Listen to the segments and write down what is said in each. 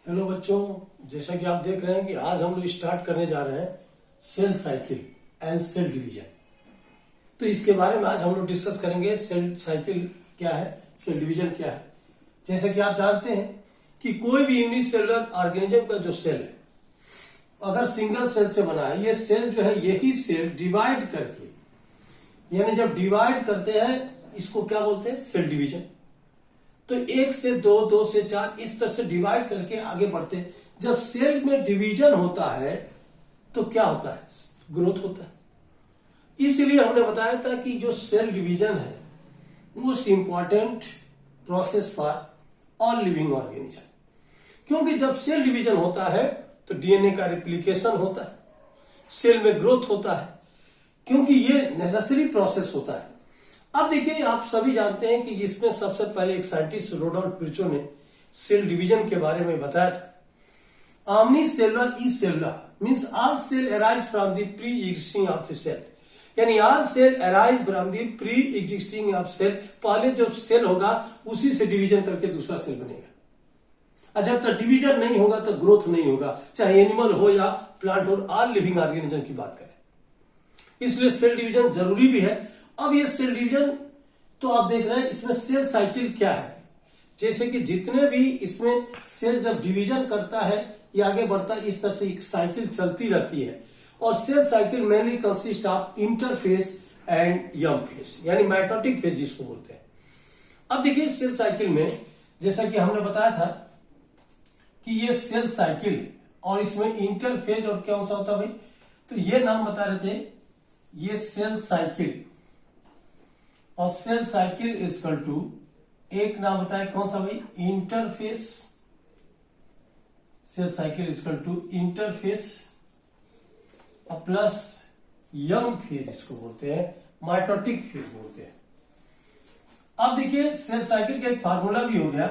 Hello बच्चों, जैसा कि आप देख रहे हैं कि आज हम लोग स्टार्ट करने जा रहे हैं cell cycle and cell division. तो इसके बारे में आज हम लोग डिस्कस करेंगे। सेल साइकिल क्या है, सेल डिवीजन क्या है। जैसा कि आप जानते हैं कि कोई भी यूनिसेलुलर ऑर्गेनिज्म का जो सेल है अगर सिंगल सेल से बना है, ये सेल जो है यही सेल डिवाइड करके, यानी जब डिवाइड करते हैं इसको क्या बोलते हैं, सेल डिवीजन। तो 1 से 2, 2 से 4 इस तरह से डिवाइड करके आगे बढ़ते हैं। जब सेल में डिवीजन होता है तो क्या होता है, ग्रोथ होता है। इसलिए हमने बताया था कि जो सेल डिवीजन है most important process for all living organism, क्योंकि जब सेल डिवीजन होता है तो डीएनए का रिप्लिकेशन होता है, सेल में ग्रोथ होता है, क्योंकि ये नेसेसरी प्रोसेस होता है। अब देखिए, आप सभी जानते हैं कि इसमें सबसे पहले एक साइंटिस्ट रोडोल्फ विर्चो ने सेल डिवीजन के बारे में बताया था। Omni cellular e cellular means all cell arise from the pre existing of the cell, यानी all cell arise from the pre existing of cell. पहले जो सेल होगा उसी से डिवीजन करके दूसरा सेल बनेगा, और जब तक डिवीजन नहीं होगा तो ग्रोथ नहीं होगा, चाहे एनिमल हो या प्लांट हो, ऑल लिविंग ऑर्गेनिज्म की बात करें। इसलिए सेल डिवीजन जरूरी भी है। अब ये सेल डिवीजन तो आप देख रहे हैं, इसमें सेल साइकिल क्या है, जैसे कि जितने भी इसमें सेल जब डिवीजन करता है या आगे बढ़ता है, इस तरह से एक साइकिल चलती रहती है। और cell cycle mainly consist of interphase and young phase, यानी माइटोटिक फेज जिसको बोलते हैं। अब देखिए, सेल साइकिल में जैसा कि हमने बताया था कि ये सेल साइकिल है और इसमें इंटरफेज और क्या सा होता है भाई, तो ये नाम बता रहे थे, ये सेल साइकिल। और सेल साइकिल इक्वल टू एक नाम बताया कौन सा भाई, interface. Cell cycle equal to interface और प्लस यंग फेज, इसको बोलते हैं माइटोटिक फेज बोलते हैं। अब देखिए, सेल साइकिल का एक फार्मूला भी हो गया।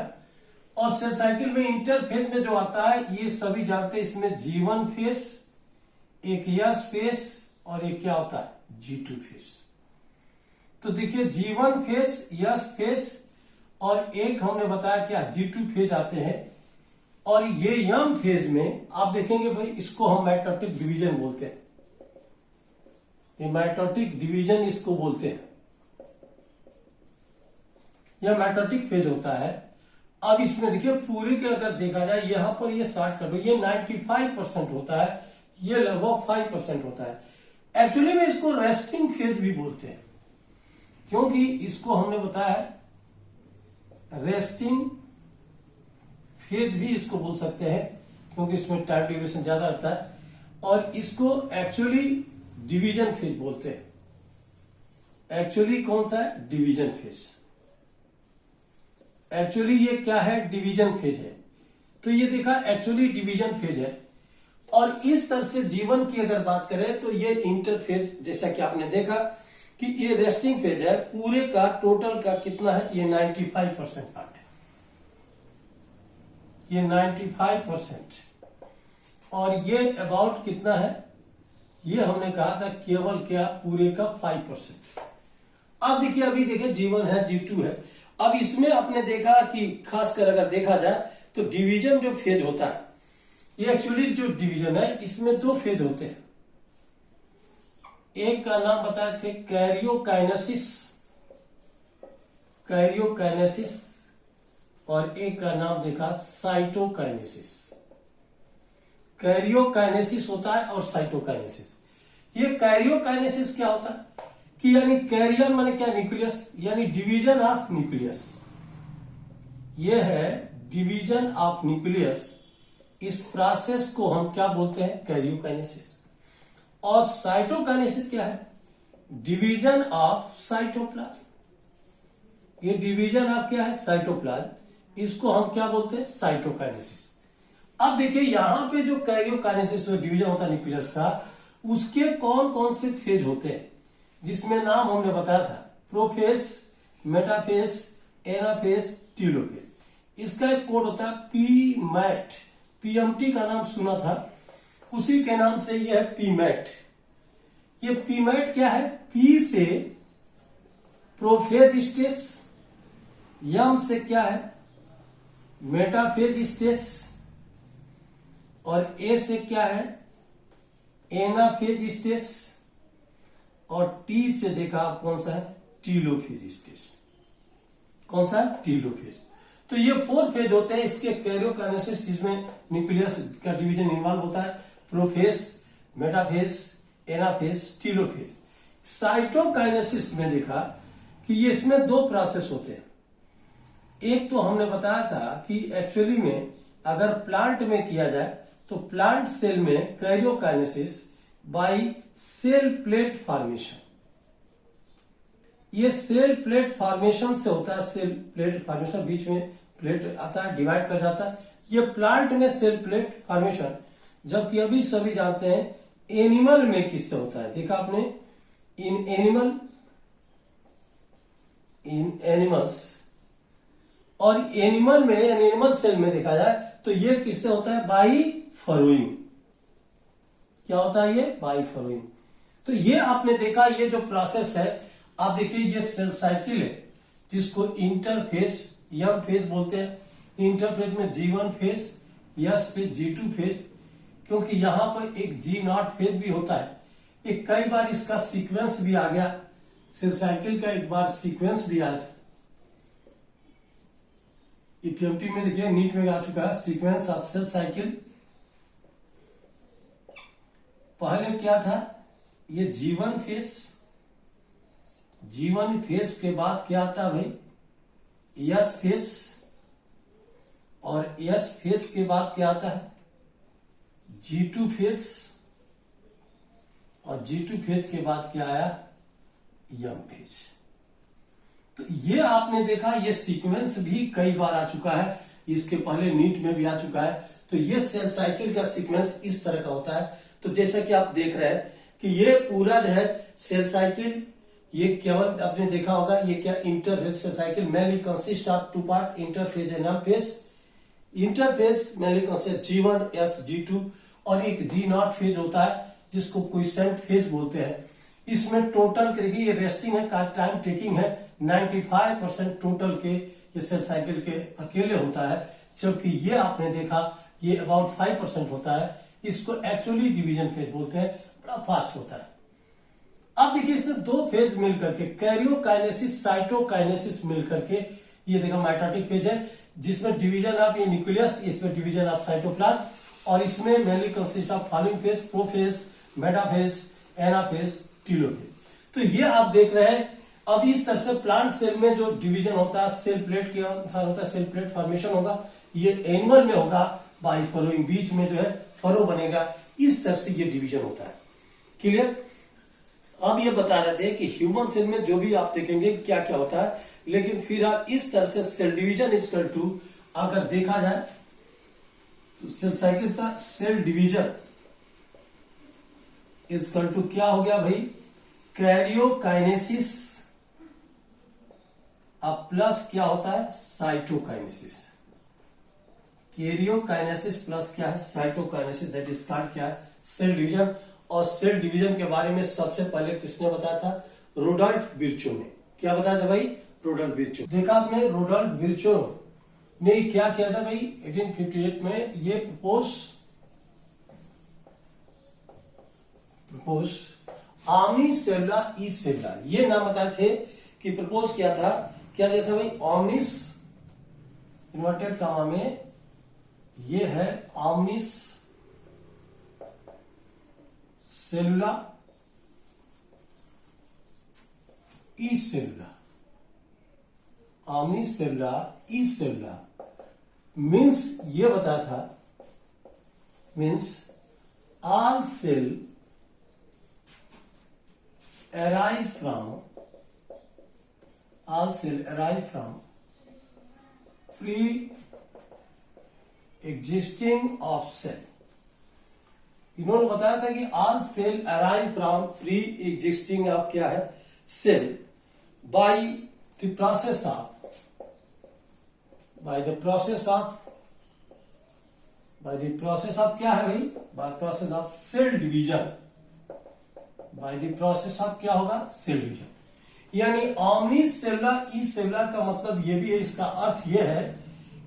और सेल साइकिल में इंटरफेज में जो आता है ये सभी जानते हैं, इसमें G1 फेज, एक S फेज और एक क्या होता है, G2 फेज। तो देखिए, G1 फेज, S फेज और एक हमने बताया क्या, G2 फेज आते हैं। और ये यंग फेज में आप देखेंगे भाई, इसको हम माइटोटिक डिवीजन बोलते हैं। ये माइटोटिक डिवीजन इसको बोलते हैं, यह माइटोटिक फेज होता है। अब इसमें देखिए, पूरे के अगर देखा जाए यहां पर ये 60 ये 95% होता है, ये लगभग 5% होता है। एक्चुअली में इसको रेस्टिंग फेज भी बोलते हैं, क्योंकि इसको हमने बताया रेस्टिंग फेज भी इसको बोल सकते हैं, क्योंकि इसमें टाइम ड्यूरेशन ज्यादा रहता है। और इसको एक्चुअली डिवीजन फेज बोलते हैं। एक्चुअली कौन सा है, डिवीजन फेज। एक्चुअली ये क्या है, डिवीजन फेज है। तो ये देखा, एक्चुअली डिवीजन फेज है। और इस तरह से जीवन की अगर बात करें तो ये इंटरफेज, जैसा कि आपने देखा कि ये रेस्टिंग फेज है, पूरे का टोटल का कितना है, ये 95% पार्ट है, ये 95%। और ये अबाउट कितना है, ये हमने कहा था केवल क्या, पूरे का 5%। अब देखिए, अभी देखिए G1 है, G2 है। अब इसमें आपने देखा कि खासकर अगर देखा जाए तो डिवीजन जो फेज होता है, ये एक्चुअली जो डिवीजन है इसमें 2 फेज होते हैं। एक का नाम बताए थे कैरियोकाइनेसिस, कैरियोकाइनेसिस, और एक का नाम देखा साइटोकाइनेसिस। कैरियोकाइनेसिस होता है और साइटोकाइनेसिस। ये कैरियोकाइनेसिस क्या होता है कि यानी कैरियर माने क्या, न्यूक्लियस, यानी डिवीजन ऑफ न्यूक्लियस। ये है डिवीजन ऑफ न्यूक्लियस। इस प्रोसेस को हम क्या बोलते हैं, कैरियोकाइनेसिस। और साइटोकाइनेसिस क्या है, डिवीजन ऑफ साइटोप्लाज्म। ये डिवीजन ऑफ क्या है, साइटोप्लाज्म। इसको हम क्या बोलते हैं, साइटोकाइनेसिस। अब देखिए, यहां पे जो कैरियोकाइनेसिस डिवीजन होता है न्यूक्लियस का, उसके कौन कौन से फेज होते हैं, जिसमें नाम हमने बताया था, प्रोफेज, मेटाफेज, एनाफेज, टीलोफेज। इसका एक कोड होता है पीमैट, पीएमटी का नाम सुना था, उसी के नाम से यह है पीमैट। ये पीमैट क्या है, पी से प्रोफेज स्टेज, यम से क्या है, मेटाफेज स्टेज, और ए से क्या है, एनाफेज स्टेज, और टी से देखा आप कौन सा है, टीलोफेज स्टेज। कौन सा, टीलोफेज। तो ये 4 फेज होते हैं इसके कैरियोकाइनेसिस, जिसमें न्यूक्लियस का डिवीजन इन्वॉल्व होता है, prophase, metaphase, anaphase, telophase. Cytokinesis में देखा कि ये इसमें 2 प्रोसेस होते हैं। एक तो हमने बताया था कि एक्चुअली में अगर प्लांट में किया जाए तो प्लांट सेल में karyokinesis by cell plate formation, ये सेल प्लेट फॉर्मेशन से होता है। सेल प्लेट फॉर्मेशन, बीच में प्लेट आता है, डिवाइड कर जाता है, ये प्लांट में सेल प्लेट फॉर्मेशन। जबकि अभी सभी जानते हैं एनिमल में किससे होता है, देखा आपने, इन एनिमल्स, और एनिमल में, एनिमल सेल में देखा जाए तो ये किससे होता है, बाई फरोइंग। क्या होता है ये, बाई फरोइंग। तो ये आपने देखा, ये जो प्रोसेस है, आप देखिए ये सेल साइकिल है जिसको इंटरफेज, एम फेज बोलते हैं। इंटरफेज में G1 phase, S phase, G2 phase, क्योंकि यहां पर एक G0 फेज भी होता है। एक कई बार इसका सीक्वेंस भी आ गया, सेल साइकिल का एक बार सीक्वेंस भी आया था। ईपीएमटी में देखिए, नीट में आ चुका है, सीक्वेंस ऑफ सेल साइकिल। पहले क्या था, ये G1 फेज, G1 फेज के बाद क्या आता है भाई, एस फेज, और एस फेज के बाद क्या आता है, G2 फेज, और G2 फेज के बाद क्या आया, एम फेज। तो ये आपने देखा, ये सीक्वेंस भी कई बार आ चुका है, इसके पहले नीट में भी आ चुका है। तो ये सेल साइकिल का सीक्वेंस इस तरह का होता है। तो जैसा कि आप देख रहे हैं कि ये पूरा जो है सेल साइकिल, ये केवल आपने देखा होगा, ये क्या, interphase cell cycle mainly consist of 2 part, interphase and M phase. Interphase mainly consist G1, S, G2, और एक G0 फेज होता है जिसको क्विसेंट फेज बोलते हैं। इसमें टोटल देखिए, ये रेस्टिंग है, टाइम टेकिंग है, 95% टोटल के ये सेल साइकिल के अकेले होता है। जबकि ये आपने देखा, ये अबाउट 5% होता है। इसको एक्चुअली डिवीजन फेज बोलते हैं, बड़ा फास्ट होता है। अब देखिए, इसमें 2 फेज मिलकर के, कैरियोकाइनेसिस, साइटोकाइनेसिस मिलकर के, ये देखा माइटोटिक फेज है, जिसमें डिवीजन ऑफ ये न्यूक्लियस, इसमें डिवीजन ऑफ साइटोप्लाज्म, और इसमें mainly consist of following phase, prophase, metaphase, anaphase, telophase. तो ये आप देख रहे हैं। अब इस तरह से प्लांट सेल में जो डिवीजन होता है, सेल प्लेट के अनुसार होता है, सेल प्लेट फॉर्मेशन होगा। ये एनिमल में होगा बाई फरोइंग, बीच में जो है फरो बनेगा। इस तरह से ये डिवीजन होता है। क्लियर। अब ये बता रहे थे कि ह्यूमन सेल में जो भी आप देखेंगे क्या क्या होता है, लेकिन फिर आप इस तरह से सेल डिवीजन इक्वल टू, अगर देखा जाए तो सेल साइकिल का सेल डिवीजन इक्वल टू क्या हो गया भाई, कैरियोकाइनेसिस, अब प्लस क्या होता है, साइटोकाइनेसिस। कैरियोकाइनेसिस प्लस क्या है, साइटोकाइनेसिस, दैट इज कॉल्ड क्या है, सेल डिवीजन। और सेल डिवीजन के बारे में सबसे पहले किसने बताया था, रोडल्फ विर्चो ने। क्या बताया था भाई, रोडल्फ विर्चो। देखा आपने, रोडल्फ विर्चो ने क्या किया था भाई, 1858 में ये प्रपोज आमनी सेल्ला ई सेल्ला, ये नाम बताए थे कि प्रपोज किया था। क्या दिया था भाई, ऑमनिस, इन्वर्टेड कामा में ये है ऑमनिस सेलुला ई सेलुला, ऑमनिस सेलुला ई सेलुला मीन्स, ये बताया था, means all cell arise from free existing of cell। इन्होंने बताया था कि all cell arise from free existing of क्या है, cell by the process of क्या है भाई, by process of cell division, bye the process of क्या होगा, सेल डिवीजन। यानी ऑमनी सेल्युला ई सेल्युला का मतलब ये भी है, इसका अर्थ ये है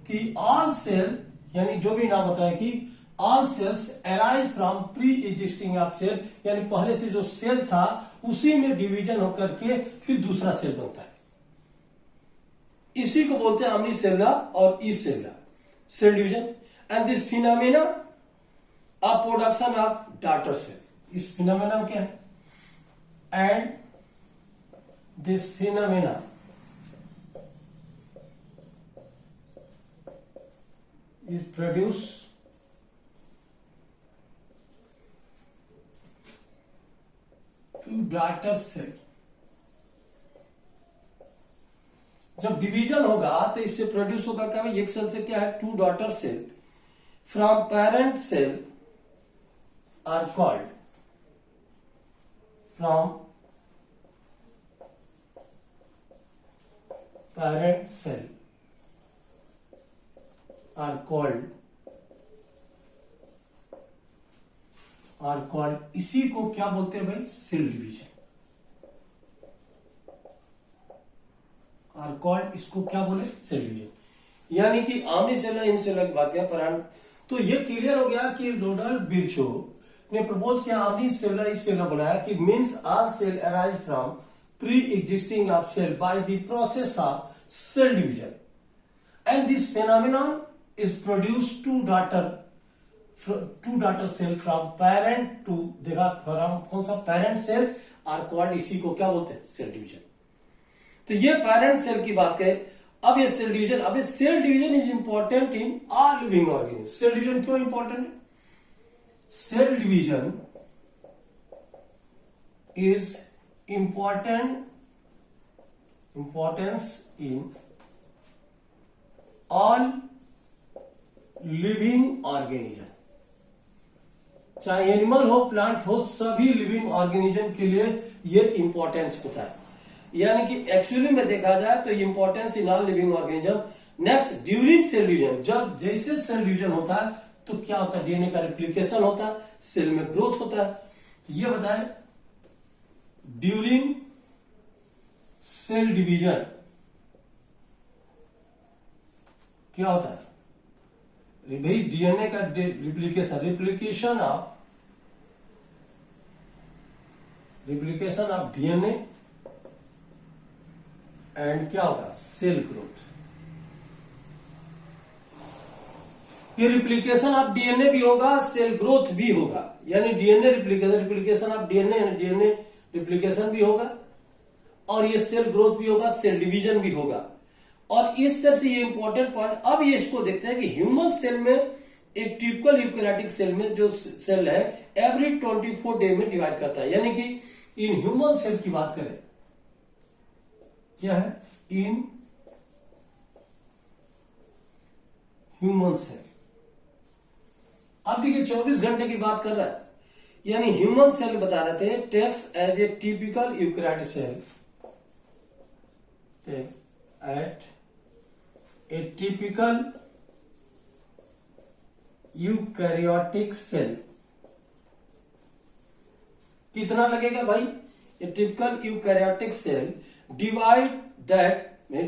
कि ऑल सेल, यानी जो भी नाम होता है कि all cells arise from pre existing of cell, यानी पहले से जो सेल था उसी में डिवीजन होकर के फिर दूसरा सेल बनता है। इसी को बोलते हैं omni सेलुलर और e cellular cell division. And this phenomena of production of daughter cell, इस फिनोमेना क्या है? And this phenomena is produce to daughter cell। जब डिवीजन होगा तो इससे प्रोड्यूस होगा क्या भाई? एक सेल से क्या है? Two daughter cell from parent cell are called, from parent cell are called, इसी को क्या बोलते हैं भाई? Cell division. आर कॉल्ड, इसको क्या बोले? Cell division. यानी कि आमनी सेलुलर इन सेलुलर की बात किया पर, तो ये क्लियर हो गया कि रोनाल्ड बिरचो ने प्रपोज किया आमनी सेलुलर इस सेलुलर बनाया कि means all cell arise from pre existing of cell by the process of cell division and this phenomenon is produced two daughter cell from parent to, देखा from कौन सा? parent cell are called, इसी को क्या बोलते हैं? Cell division. तो ये पेरेंट सेल की बात करें। अब ये सेल डिवीजन, अब ये cell division is important in all living organism. Cell division क्यों इंपॉर्टेंट है? Cell division is importance in all living organism, चाहे एनिमल हो प्लांट हो, सभी लिविंग ऑर्गेनिज्म के लिए ये इंपॉर्टेंस होता है। यानी कि एक्चुअली में देखा जाए तो importance in all living organism. Next, during cell division, जब जैसे सेल डिवीजन होता है तो क्या होता है? डीएनए का रिप्लिकेशन होता है, सेल में ग्रोथ होता है। ये बताए ड्यूरिंग सेल डिवीजन क्या होता है भाई? डीएनए का रिप्लिकेशन ऑफ डीएनए एंड क्या होगा? Cell growth. ये रिप्लिकेशन ऑफ डीएनए भी होगा, सेल ग्रोथ भी होगा। यानी डीएनए रिप्लिकेशन ऑफ डीएनए यानी डीएनए रिप्लिकेशन भी होगा और ये सेल ग्रोथ भी होगा, सेल डिवीजन भी होगा। और इस तरह से ये इंपॉर्टेंट पॉइंट। अब ये इसको देखते हैं कि ह्यूमन सेल में, एक टिपिकल यूकैरियोटिक सेल में जो सेल है एवरी 24 डे में डिवाइड करता है। यानी कि इन ह्यूमन सेल की बात करें, क्या है? इन ह्यूमन सेल, अब देखिए 24 घंटे की बात कर रहा है, यानी ह्यूमन सेल बता रहे थे takes as a typical eukaryotic cell, takes at a typical eukaryotic cell। कितना लगेगा भाई? a typical eukaryotic cell divide in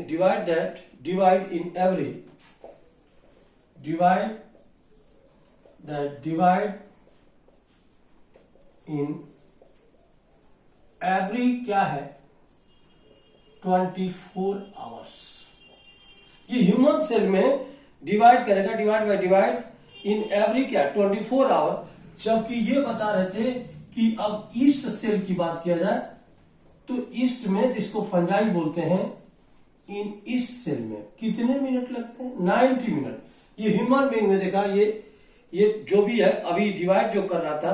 every क्या है? 24 आवर्स। ये ह्यूमन सेल में डिवाइड करेगा, डिवाइड इन एवरी क्या? 24 आवर। जबकि ये बता रहे थे कि अब ईस्ट सेल की बात किया जाए तो ईस्ट में, जिसको फंजाई बोलते हैं, इन ईस्ट सेल में कितने मिनट लगते हैं? 90 मिनट। ये ह्यूमन बीइंग में देखा, ये जो भी है अभी डिवाइड जो कर रहा था,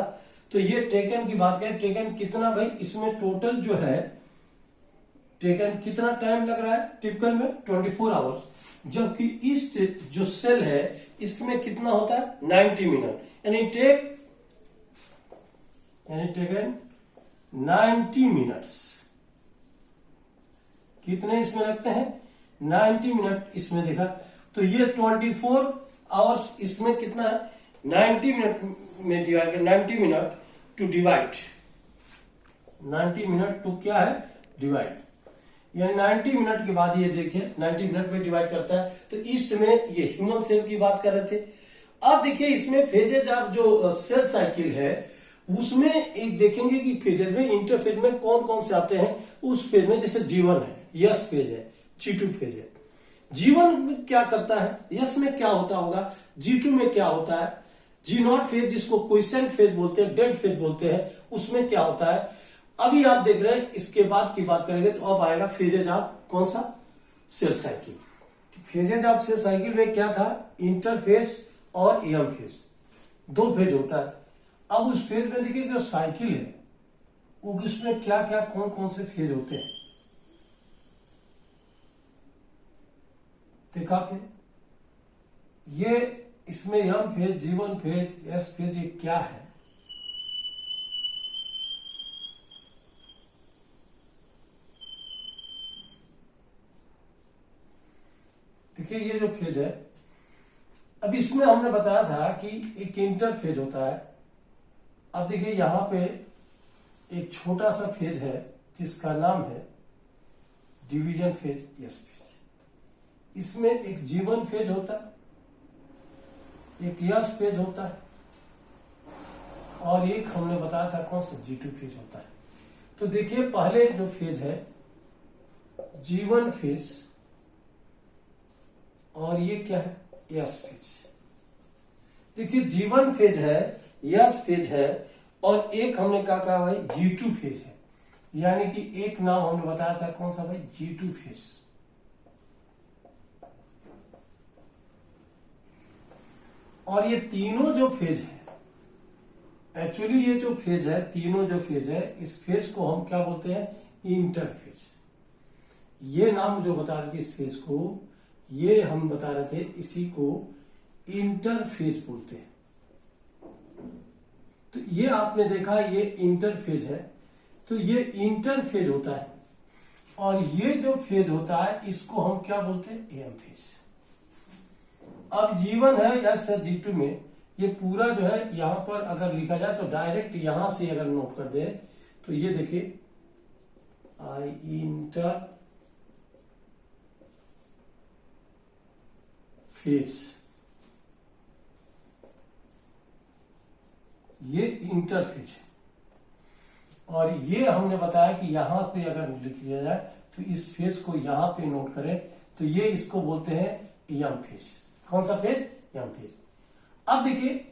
तो ये टेकन की बात करें, टेकन कितना भाई? इसमें टोटल जो है टेकन कितना टाइम लग रहा है टिपिकल में? 24 आवर्स। जबकि ईस्ट जो सेल है इसमें कितना होता है? 90 मिनट। यानी टेकन 90 मिनट्स। कितने इसमें लगते हैं? 90 मिनट इसमें देखा। तो ये 24 आवर्स, इसमें कितना है? 90 मिनट में डिवाइड कर, 90 minute to divide, 90 minute to क्या है? डिवाइड। यानी 90 मिनट के बाद ये देखिए 90 मिनट में डिवाइड करता है। तो ईस्ट में ये ह्यूमन सेल की बात कर रहे थे, अब देखिए इसमें फेजेज ऑफ जो सेल साइकिल है उसमें एक देखेंगे कि फेजेज में इंटरफेज में कौन कौन से आते हैं। उस फेज में जैसे G1 है, यस फेज है, G2 फेज है। G1 में क्या करता है, यस में क्या होता होगा, G2 में क्या होता है, G0 फेज जिसको क्विसेंट फेज बोलते हैं, डेड फेज बोलते हैं, उसमें क्या होता है। अभी आप देख रहे हैं, इसके बाद की बात करेंगे तो अब आएगा फेजेज ऑफ कौन सा, cell cycle. Phases of cell cycle में क्या था, इंटरफेज और एम फेज, दो फेज होता है। अब उस फेज में देखिए जो साइकिल है वो उसमें क्या क्या कौन कौन से फेज होते हैं देखा आपने। ये इसमें M phase, G1 phase, S phase, ये क्या है, देखिए ये जो फेज है, अब इसमें हमने बताया था कि एक इंटरफेज होता है। अब देखिए यहां पे एक छोटा सा फेज है जिसका नाम है डिवीजन फेज, यस फेज। इसमें एक G1 फेज होता है, एक यस फेज होता है, और एक हमने बताया था कौन सा, G2 फेज होता है। तो देखिए पहले जो फेज है G1 फेज, और ये क्या है, यस फेज। देखिए G1 फेज है, यस फेज है, और एक हमने क्या कहा भाई, G2 फेज है। यानी कि एक नाम हमने बताया था कौन सा भाई, G2 फेज। और ये तीनों जो फेज है, एक्चुअली ये जो फेज है, तीनों जो फेज है, इस फेज को हम क्या बोलते हैं, इंटरफेज। ये नाम जो बता रहे थे इस फेज को, ये हम बता रहे थे, इसी को इंटरफेज बोलते हैं। तो ये आपने देखा, ये इंटरफेज है, तो ये इंटरफेज होता है। और ये जो फेज होता है इसको हम क्या बोलते हैं, एम फेज। अब G1 है या सर G2 में ये पूरा जो है यहां पर अगर लिखा जाए तो डायरेक्ट यहां से अगर नोट कर दे तो ये देखिए आई इंटर फेज, ये इंटरफेज है। और ये हमने बताया कि यहां पे अगर लिख लिया जाए तो इस फेज को यहां पे नोट करें तो ये इसको बोलते हैं एम फेज। कौन सा फेज, एम फेज। अब देखिए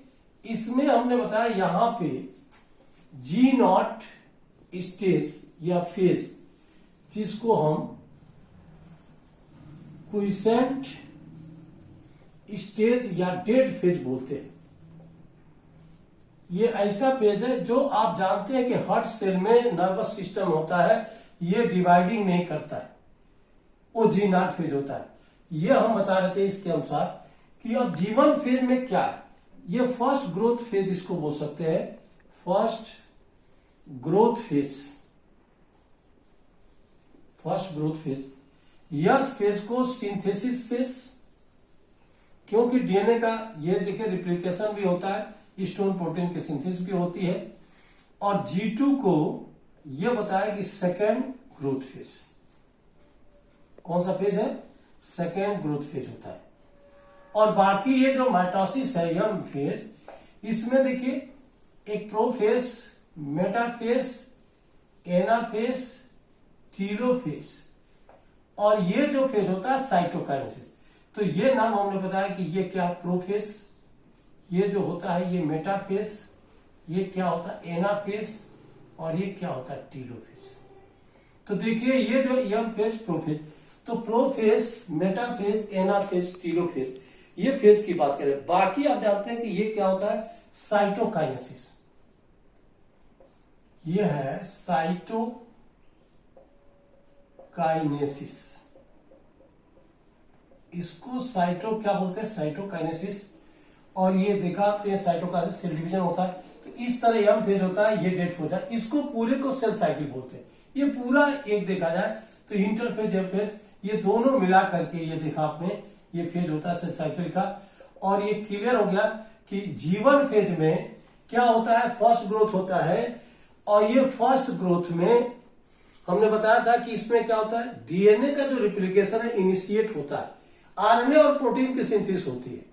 इसमें हमने बताया यहां पे G0 स्टेज या फेज, जिसको हम क्विसेंट स्टेज या डेड फेज बोलते हैं। ये ऐसा फेज है जो आप जानते हैं कि हार्ट सेल में नर्वस सिस्टम होता है, ये डिवाइडिंग नहीं करता है, वो G0 फेज होता है। ये हम बता रहे थे इसके अनुसार कि अब G1 फेज में क्या है, ये फर्स्ट ग्रोथ फेज इसको बोल सकते हैं, first growth phase, first growth phase. Yes phase को सिंथेसिस फेज, क्योंकि डीएनए का ये देखिए रिप्लिकेशन भी होता है, स्टोन प्रोटीन की सिंथेसिस भी होती है। और G2 को यह बताया कि सेकेंड ग्रोथ फेज। कौन सा फेज है, सेकेंड ग्रोथ फेज होता है। और बाकी ये जो माइटोसिस है, यम फेज, इसमें देखिए एक प्रोफेज, मेटाफेज, एनाफेज, टीलोफेज, और ये जो फेज होता है साइटोकाइनेसिस। तो ये नाम हमने बताया कि ये क्या, प्रोफेज, ये जो होता है ये मेटाफेज, ये क्या होता है एनाफेज, और ये क्या होता है टीलोफेज। तो देखिए ये जो एम फेज, प्रोफेज, तो प्रोफेज, मेटाफेज, एनाफेज, टीलोफेज, ये फेज की बात करें। बाकी आप जानते हैं कि ये क्या होता है, साइटोकाइनेसिस। ये है साइटोकाइनेसिस, इसको साइटो क्या बोलते हैं, साइटोकाइनेसिस। और ये देखा आपने साइटोकाइनेसिस सेल डिवीजन होता है। तो इस तरह एम फेज होता है, ये डेड होता है, इसको पूरे को सेल साइकिल बोलते हैं। ये पूरा एक देखा जाए तो इंटरफेज, एम फेज, ये दोनों मिला करके ये देखा आपने, ये फेज होता है सेल साइकिल का। और ये क्लियर हो गया कि G1 फेज में क्या होता है, फर्स्ट ग्रोथ होता है। और ये फर्स्ट ग्रोथ में हमने बताया था कि इसमें क्या होता है, डीएनए का जो रिप्लिकेशन है इनिशिएट होता है, आरएनए और प्रोटीन की सिंथेसिस होती है।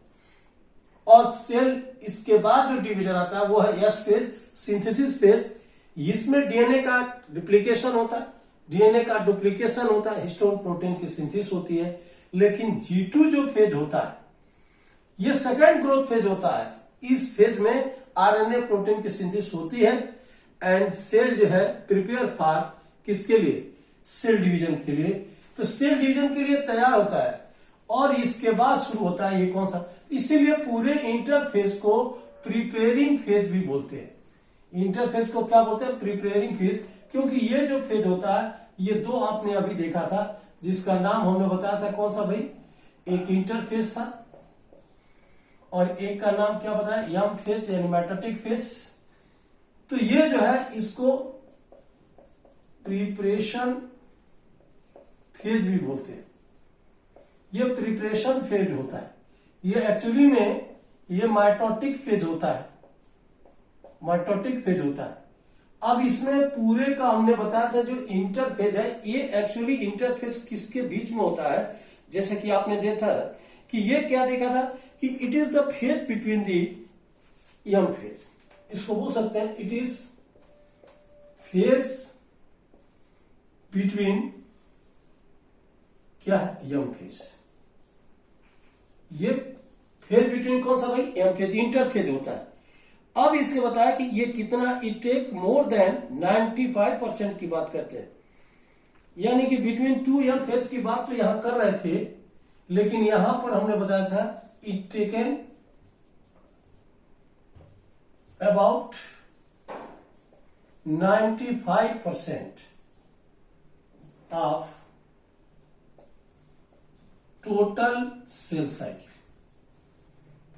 और सेल इसके बाद जो डिवीजन आता है वो है एस फेज, सिंथेसिस फेज। इसमें डीएनए का डुप्लीकेशन होता है, डीएनए का डुप्लीकेशन होता है, हिस्टोन प्रोटीन की सिंथेसिस होती है। लेकिन G2 जो फेज होता है ये सेकेंड ग्रोथ फेज होता है। इस फेज में आरएनए प्रोटीन की सिंथेसिस होती है एंड सेल जो है प्रिपेयर फॉर किसके लिए, सेल डिवीजन के लिए। तो सेल डिवीजन के लिए तैयार होता है और इसके बाद शुरू होता है ये कौन सा, इसीलिए पूरे इंटरफेज को प्रिपेयरिंग फेज भी बोलते हैं। इंटरफेज को क्या बोलते हैं, प्रिपेयरिंग फेज, क्योंकि ये जो फेज होता है ये दो आपने अभी देखा था जिसका नाम हमने बताया था कौन सा भाई, एक इंटरफेज था और एक का नाम क्या बताया, एम फेज यानी मेटाटिक फेज। तो ये जो है इसको प्रिपरेशन फेज भी बोलते हैं। ये प्रिपरेशन फेज होता है, ये एक्चुअली में ये माइटोटिक फेज होता है, माइटोटिक फेज होता है। अब इसमें पूरे का हमने बताया था जो इंटरफेज है ये एक्चुअली इंटरफेज किसके बीच में होता है, जैसे कि आपने देखा कि ये क्या देखा था कि it is the phase between the M phase, इसको बोल सकते हैं इट इज फेज बिटवीन क्या है, एम फेज। ये फेज बिटवीन कौन सा भाई, एम फेज, इंटरफेज होता है। अब इसके बताया कि ये कितना, इट टेक मोर देन 95% की बात करते हैं, यानी कि बिटवीन टू एम फेज की बात तो यहां कर रहे थे, लेकिन यहां पर हमने बताया था it taken about 95% of total sale cycle.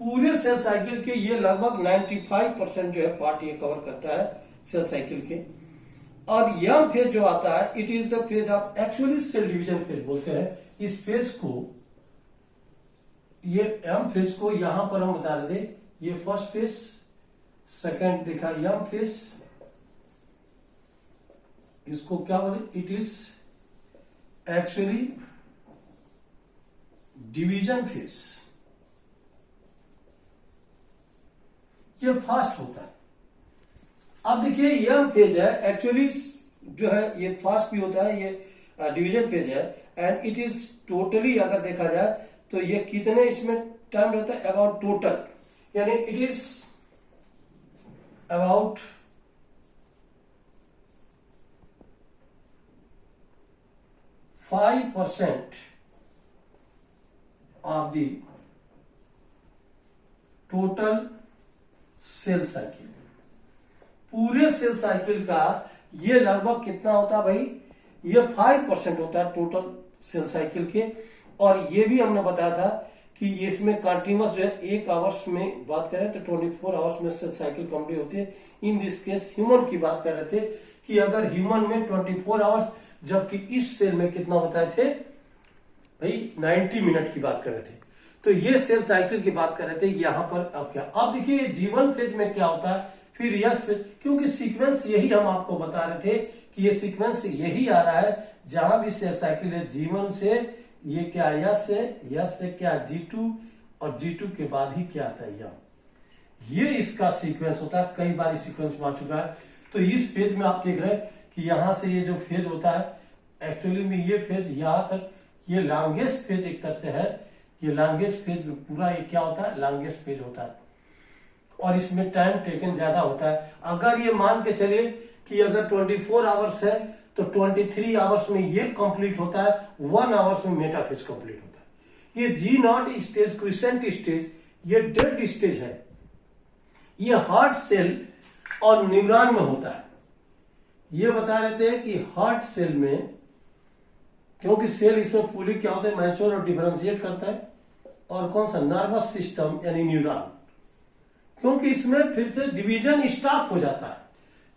पूरे सेल साइकिल के ये लगभग 95% जो है पार्ट ये कवर करता है सेल साइकिल के। और यम फेज जो आता है it is the phase of actually cell division phase बोलते हैं इस फेज को। ये एम फेज को यहां पर हम बता रहे थे, ये फर्स्ट फेज, सेकंड देखा एम फेज, इसको क्या बोले, it is actually division phase. ये फास्ट होता है। अब देखिए यम फेज है एक्चुअली जो है ये फास्ट भी होता है, ये डिवीजन फेज है एंड इट इज टोटली अगर देखा जाए तो ये कितने इसमें टाइम रहता है, अबाउट टोटल, यानी it is about 5% of the total sale cycle. पूरे सेल साइकिल का ये लगभग कितना होता है भाई, ये 5% होता है टोटल सेल साइकिल के। और ये भी हमने बताया था कि इसमें कंटिन्यूअस जो है 1 आवर्स में बात करें तो 24 आवर्स में सेल साइकिल कंप्लीट होती है। इन दिस केस ह्यूमन की बात कर रहे थे कि अगर ह्यूमन में 24 आवर्स, जबकि इस सेल में कितना बताए थे भाई 90 मिनट की बात कर रहे थे। तो ये सेल साइकिल की बात कर रहे थे। यहां पर अब क्या, अब देखिए जीवन फेज में क्या होता है, फिर यस फेज, क्योंकि सीक्वेंस यही हम आपको बता रहे थे कि ये सीक्वेंस यही आ रहा है जहां भी सेल साइकिल है, जीवन से ये क्या यस है, यस से क्या G2 और G2 के बाद ही क्या आता है यम। ये इसका सीक्वेंस होता है, कई बार सीक्वेंस में आ चुका है। तो इस फेज में आप देख रहे हैं कि यहां से ये जो फेज होता है एक्चुअली में ये फेज यहां तक, ये लॉन्गेस्ट फेज एक तरह से है, ये लॉन्गेस्ट फेज में पूरा ये क्या होता है, लॉन्गेस्ट फेज होता है और इसमें टाइम टेकन ज्यादा होता है। अगर ये मान के चलिए कि अगर 24 आवर्स है तो 23 आवर्स में ये कंप्लीट होता है, 1 आवर्स में मेटाफेज कंप्लीट होता है। ये G0 स्टेज, क्विसेंट स्टेज, ये डेड स्टेज है, ये हार्ट सेल और न्यूरॉन में होता है। ये बता रहे थे कि हार्ट सेल में, क्योंकि सेल इसमें फुली क्या होता है, मैच्योर और डिफरेंशिएट करता है, और कौन सा, नर्वस सिस्टम यानी न्यूरॉन, क्योंकि इसमें फिर से डिवीजन स्टॉप हो जाता है।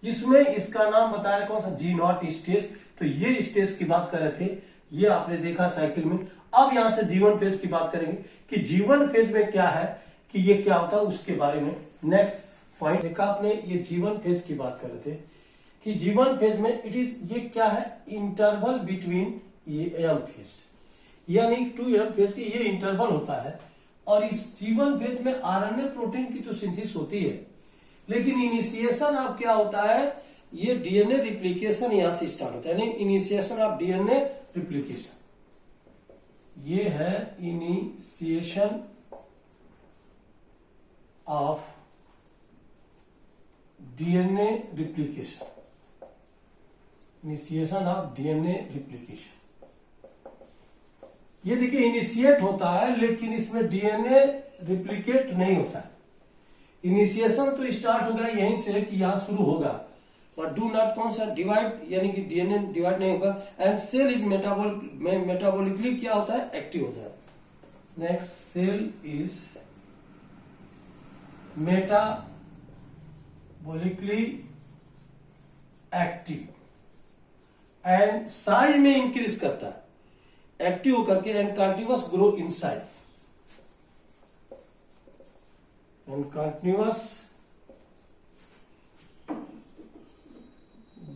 इसमें इसका नाम बता रहे कौन सा, G0 स्टेज। तो ये स्टेज की बात कर रहे थे, ये आपने देखा साइकिल में। अब यहां से जीवन फेज की बात करेंगे कि जीवन फेज में क्या है, कि ये क्या होता है उसके बारे में। नेक्स्ट पॉइंट देखा आपने, ये जीवन फेज की बात कर रहे थे कि जीवन फेज में इट इज, ये क्या है, इंटरवल बिटवीन ये एम फेज, यानी 2 एम फेज की ये इंटरवल होता है। और इस G1 फेज में आरएनए प्रोटीन की तो सिंथेसिस होती है, लेकिन इनिशिएशन अब क्या होता है, ये डीएनए रिप्लिकेशन यहां से स्टार्ट होता है, यानी इनिशिएशन ऑफ डीएनए रिप्लिकेशन। ये है initiation of DNA replication, initiation of DNA replication. ये देखिए इनिशिएट होता है, लेकिन इसमें डीएनए रिप्लिकेट नहीं होता है। इनिशिएशन तो स्टार्ट होगा यहीं से कि यहां शुरू होगा, बट डू नॉट कौन सा डिवाइड, यानी कि डीएनए डिवाइड नहीं होगा। एंड सेल इज मेटाबॉलिकली क्या होता है, एक्टिव होता है। Next, cell is metabolically active and size में इंक्रीज करता है, एक्टिव करके, and continuous grow in size, and continuous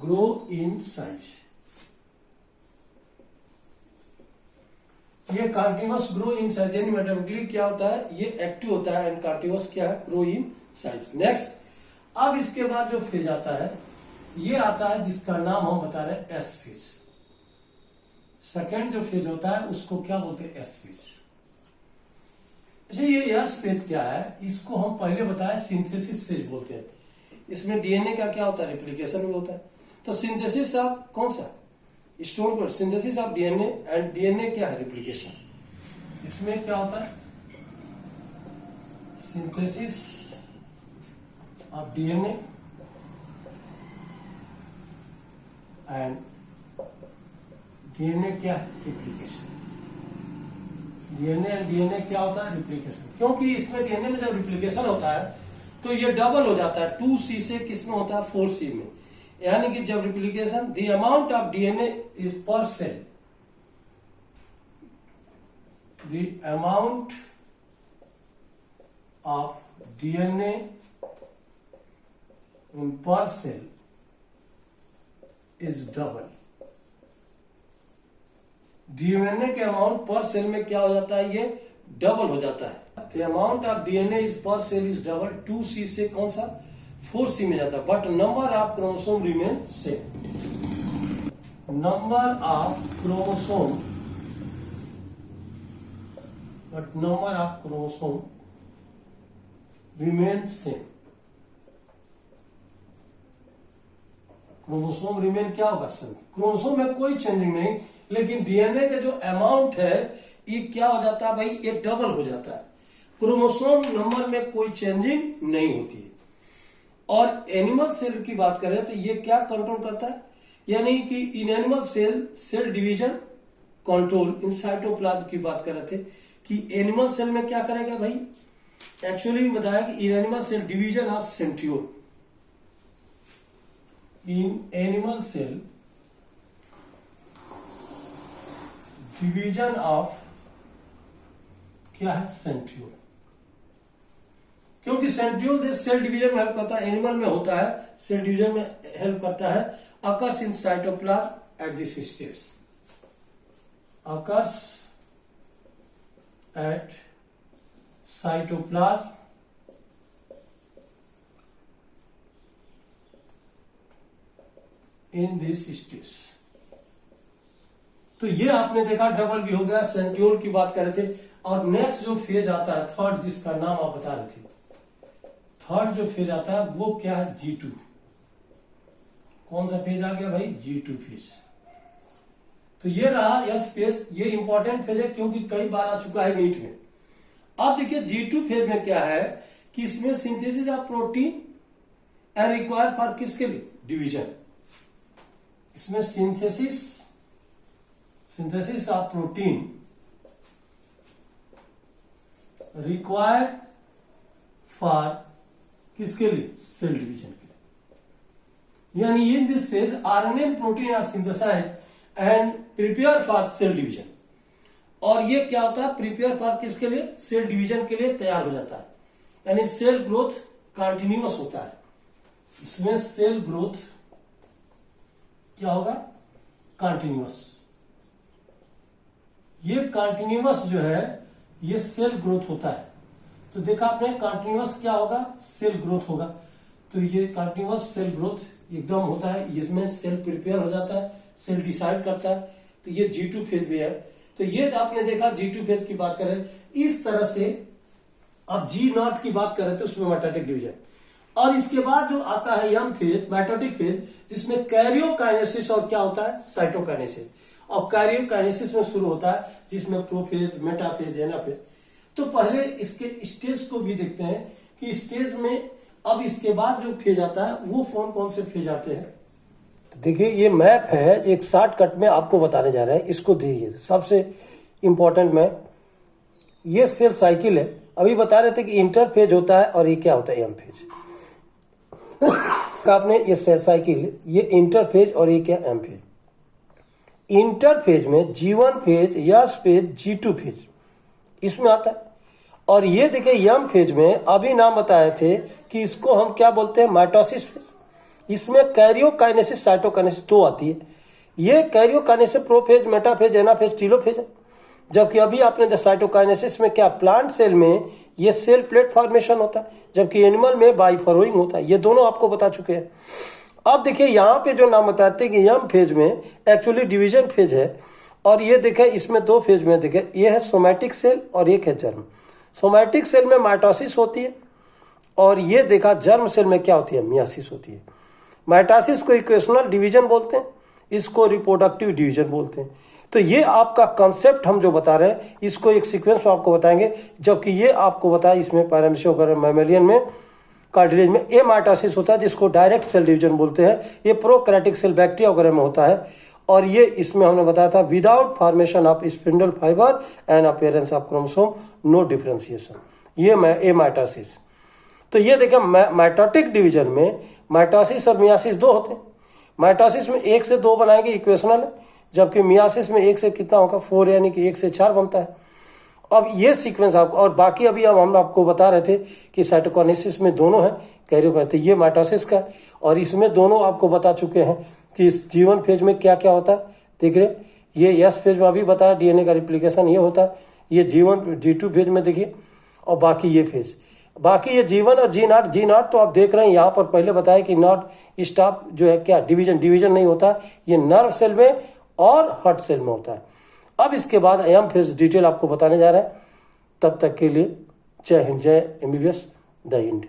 grow in size. ये कंटिन्यूअस ग्रो इन साइज यानी मेटाबॉलिकली क्या होता है, ये एक्टिव होता है, एंड कंटिन्यूअस क्या है, ग्रो इन साइज। नेक्स्ट, अब इसके बाद जो फेज आता है, ये आता है जिसका नाम हम बता रहे हैं एस फेज। सेकेंड जो फेज होता है उसको क्या बोलते हैं, एस फेज। अच्छा, ये एस फेज क्या है, इसको हम पहले बताए सिंथेसिस फेज बोलते हैं। इसमें डीएनए का क्या होता है, रिप्लिकेशन भी होता है। तो सिंथेसिस ऑफ कौन सा, स्टोन पर synthesis of DNA, and DNA क्या है, रिप्लिकेशन। इसमें क्या होता है, synthesis of DNA and DNA क्या है, रिप्लिकेशन। डीएनए एंड डीएनए क्या होता है, रिप्लिकेशन। क्योंकि इसमें डीएनए में जब रिप्लिकेशन होता है तो ये डबल हो जाता है, 2C से किसमें होता है, 4C में। यानी कि जब replication, the amount of DNA is per cell, the amount of DNA in per cell is double. DNA के अमाउंट पर सेल में क्या हो जाता है, ये डबल हो जाता है। The amount of DNA is per cell is double, 2C से कौन सा, 4C में जाता है, but number of chromosome remain same. Number of chromosome, but number of chromosome remain same. Chromosome remain क्या होगा, सेम। क्रोमोसोम में कोई चेंजिंग नहीं, लेकिन डीएनए का जो अमाउंट है ये क्या हो जाता है भाई, ये डबल हो जाता है। क्रोमोसोम नंबर में कोई चेंजिंग नहीं होती है। और एनिमल सेल की बात करें तो ये क्या कंट्रोल करता है, यानी कि in animal cell, cell division control. In cytoplasm की बात कर रहे थे कि एनिमल सेल में क्या करेगा भाई, एक्चुअली बताया कि in animal cell division of centriole, in animal cell division of क्या है, सेंट्रियोल। क्योंकि सेंट्रियोल सेल डिवीजन में हेल्प करता है, एनिमल में होता है, सेल डिवीजन में हेल्प करता है। Occurs in cytoplasm at this stage, occurs at cytoplasm in this stage. तो ये आपने देखा डबल भी हो गया, सेंट्रियोल की बात कर रहे थे। और नेक्स्ट जो फेज आता है, थर्ड, जिसका नाम आप बता रहे थे, थर्ड जो फेज आता है वो क्या है, G2। कौन सा फेज आ गया भाई, G2 फेज। तो ये रहा यस फेज, ये इंपॉर्टेंट फेज है क्योंकि कई बार आ चुका है नीट में। अब देखिए G2 फेज में क्या है कि इसमें synthesis of protein and require for किसके लिए, डिवीजन। इसमें synthesis of protein required for किसके लिए, सेल डिवीजन के लिए। यानी in this phase RNA and protein are synthesize and prepare for cell division. और ये क्या होता है, प्रिपेयर फॉर किसके लिए, सेल डिवीजन के लिए तैयार हो जाता है। यानी सेल ग्रोथ कंटिन्यूअस होता है। इसमें सेल ग्रोथ क्या होगा, कंटिन्यूअस। ये कंटिन्यूअस जो है ये सेल ग्रोथ होता है। तो देखा आपने कंटिन्यूअस क्या होगा, सेल ग्रोथ होगा। तो ये कंटिन्यूअस सेल ग्रोथ एकदम होता है, इसमें सेल प्रिपेयर हो जाता है, सेल डिसाइड करता है। तो ये G2 फेज भी है। तो ये आपने देखा G2 फेज की बात करें इस तरह से। अब G0 की बात करें तो उसमें मेटाटिक डिवीजन, और इसके बाद जो आता है M फेज, मेटाटिक फेज, जिसमें कैरियोकाइनेसिस और क्या होता है, साइटोकाइनेसिस। और कैरियोकाइनेसिस में शुरू होता है जिसमें प्रोफेज, मेटाफेज, एनाफेज। तो पहले इसके स्टेज को भी देखते हैं कि स्टेज में अब इसके बाद जो फेज आता है वो कौन कौन से फेज आते हैं। तो देखिए ये मैप है, एक शॉर्टकट में आपको बताने जा रहे हैं। इसको देखिए, सबसे इंपॉर्टेंट मैप, ये सेल साइकिल है। अभी बता रहे थे कि इंटरफेज होता है और ये क्या होता है, एम फेज। आपने ये सेल साइकिल, ये इंटरफेज और ये क्या, एम फेज। इंटरफेज में G1 phase, yes phase, G2 phase इसमें आता है। और ये देखिए यम फेज में अभी नाम बताए थे कि इसको हम क्या बोलते हैं, माइटोसिस फेज। इसमें कैरियोकाइनेसिस, साइटोकाइनेसिस दो आती है। ये karyokinesis prophase, metaphase, anaphase, telophase है। जबकि अभी आपने साइटोकाइनेसिस में क्या, प्लांट सेल में ये सेल प्लेट फॉर्मेशन होता है, जबकि एनिमल में बाइफरोइंग होता है। ये दोनों आपको बता चुके हैं। अब देखिए यहाँ पे जो नाम बताते हैं कि यम फेज में एक्चुअली डिवीजन फेज है। और ये देखें इसमें दो फेज में देखें, ये है सोमैटिक सेल और एक है जर्म। सोमैटिक सेल में माइटोसिस होती है और ये देखा जर्म सेल में क्या होती है, मियासिस होती है। माइटोसिस को इक्वेशनल डिवीजन बोलते हैं, इसको रिप्रोडक्टिव डिवीजन बोलते हैं। तो ये आपका कंसेप्ट हम जो बता रहे हैं इसको एक सीक्वेंस में आपको बताएंगे। जबकि ये आपको बताया इसमें पैरामीशिया वगैरह, मैमेलियन में, कार्टिलेज में ए माइटोसिस होता है जिसको डायरेक्ट सेल डिवीजन बोलते हैं। ये प्रोकैरियोटिक सेल बैक्टीरिया वगैरह में होता है। और ये इसमें हमने बताया था without formation of spindle fiber and appearance of chromosome, no differentiation, ये ए माइटोसिस। तो ये देखें माइटोटिक डिवीजन में माइटोसिस और मियासिस दो होते हैं। माइटोसिस में 1 से 2 बनाएंगे, इक्वेशनल है। जबकि मियासिस में 1 से कितना होगा, 4, यानी कि 1 से 4 बनता है। अब ये सीक्वेंस आपको, और बाकी अभी हम आपको बता रहे थे कि साइटोकाइनेसिस में दोनों है, कैरियोकाइनेसिस, तो ये माइटोसिस का। और इसमें दोनों आपको बता चुके हैं कि इस G1 फेज में क्या क्या होता है। देख रहे, ये यस फेज में अभी बताया डीएनए का रिप्लिकेशन ये होता है। ये G2 फेज में देखिए, और बाकी ये फेज, बाकी ये G1 और G0 तो आप देख रहे हैं यहाँ पर पहले बताया कि नॉट स्टॉप जो है क्या, डिवीजन नहीं होता, ये नर्व सेल में और हार्ट सेल में होता है। अब इसके बाद एम फेज डिटेल आपको बताने जा रहे हैं। तब तक के लिए जय हिंद, जय MBBS, जय हिंद।